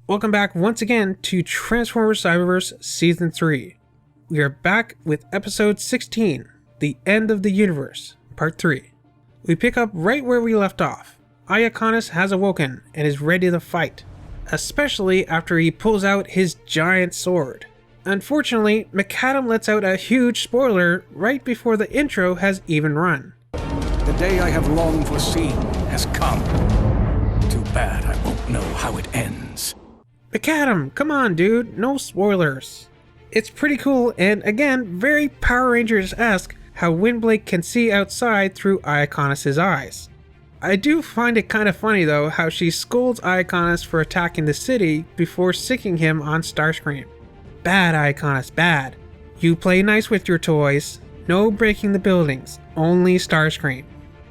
Welcome back once again to Transformers Cyberverse Season 3. We are back with Episode 16, The End of the Universe, Part 3. We pick up right where we left off. Iaconus has awoken and is ready to fight, especially after he pulls out his giant sword. Unfortunately, McAdam lets out a huge spoiler right before the intro has even run. The day I have long foreseen has come. Too bad I won't know how it ends. McAdam, come on dude, no spoilers. It's pretty cool and again, very Power Rangers-esque how Windblade can see outside through Iaconus' eyes. I do find it kind of funny though how she scolds Iaconus for attacking the city before sicking him on Starscream. Bad Iaconus, bad. You play nice with your toys, no breaking the buildings, only Starscream.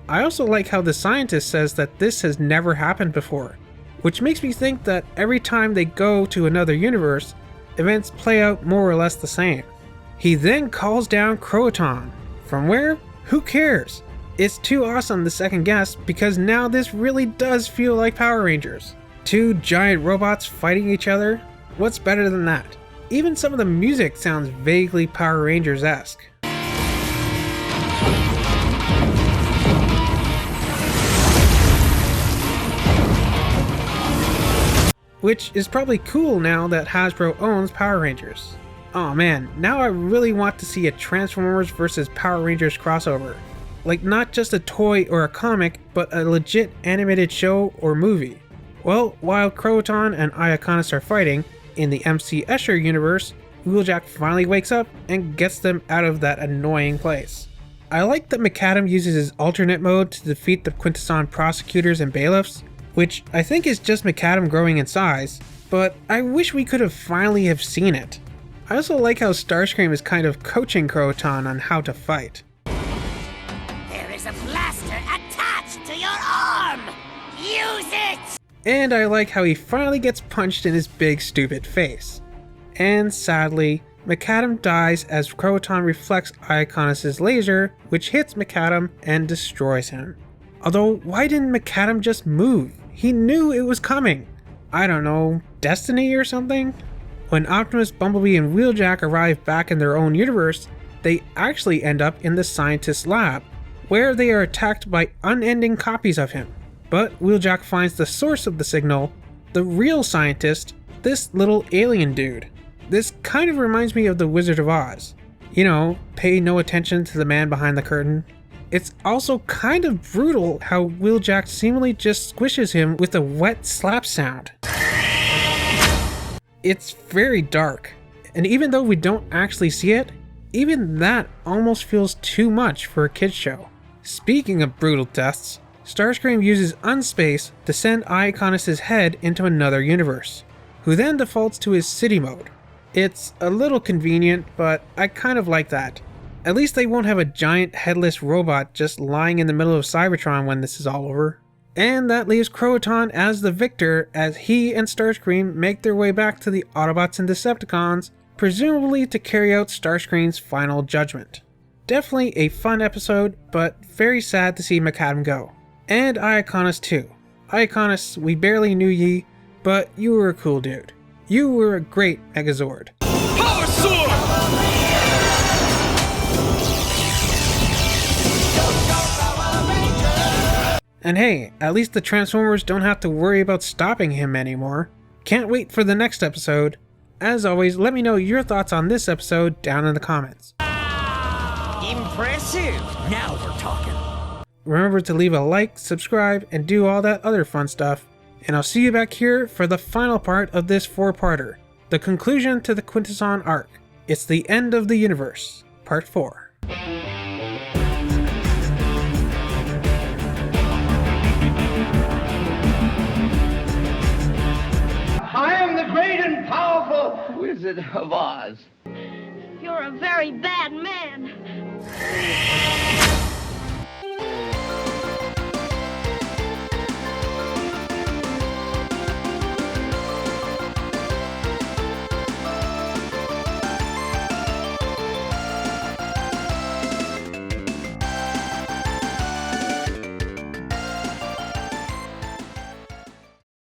I also like how the scientist says that this has never happened before, which makes me think that every time they go to another universe, events play out more or less the same. He then calls down Croton. From where? Who cares? It's too awesome to second guess because now this really does feel like Power Rangers. Two giant robots fighting each other? What's better than that? Even some of the music sounds vaguely Power Rangers-esque. Which is probably cool now that Hasbro owns Power Rangers. Aw man, now I really want to see a Transformers vs Power Rangers crossover. Like not just a toy or a comic, but a legit animated show or movie. Well, while Croton and Iaconus are fighting, in the MC Escher universe, Wheeljack finally wakes up and gets them out of that annoying place. I like that McAdam uses his alternate mode to defeat the Quintesson prosecutors and bailiffs, which I think is just McAdam growing in size, but I wish we could have finally have seen it. I also like how Starscream is kind of coaching Croton on how to fight. There is a blaster attached to your arm! Use it! And I like how he finally gets punched in his big stupid face. And sadly, McAdam dies as Croton reflects Iaconus' laser, which hits McAdam and destroys him. Although, why didn't McAdam just move? He knew it was coming. I don't know, destiny or something? When Optimus, Bumblebee, and Wheeljack arrive back in their own universe, they actually end up in the scientist's lab, where they are attacked by unending copies of him. But Wheeljack finds the source of the signal, the real scientist, this little alien dude. This kind of reminds me of the Wizard of Oz. You know, pay no attention to the man behind the curtain. It's also kind of brutal how Wheeljack seemingly just squishes him with a wet slap sound. It's very dark, and even though we don't actually see it, even that almost feels too much for a kids show. Speaking of brutal deaths, Starscream uses Unspace to send Iaconus' head into another universe, who then defaults to his city mode. It's a little convenient, but I kind of like that. At least they won't have a giant headless robot just lying in the middle of Cybertron when this is all over. And that leaves Croton as the victor as he and Starscream make their way back to the Autobots and Decepticons, presumably to carry out Starscream's final judgment. Definitely a fun episode, but very sad to see McAdam go. And Iaconus too. Iaconus, we barely knew ye, but you were a cool dude. You were a great Megazord. Power Sword! And hey, at least the Transformers don't have to worry about stopping him anymore. Can't wait for the next episode. As always, let me know your thoughts on this episode down in the comments. Impressive! Now we're talking. Remember to leave a like, subscribe, and do all that other fun stuff. And I'll see you back here for the final part of this 4-parter. The conclusion to the Quintesson arc. It's the end of the universe. Part 4. I am the great and powerful Wizard of Oz. You're a very bad man.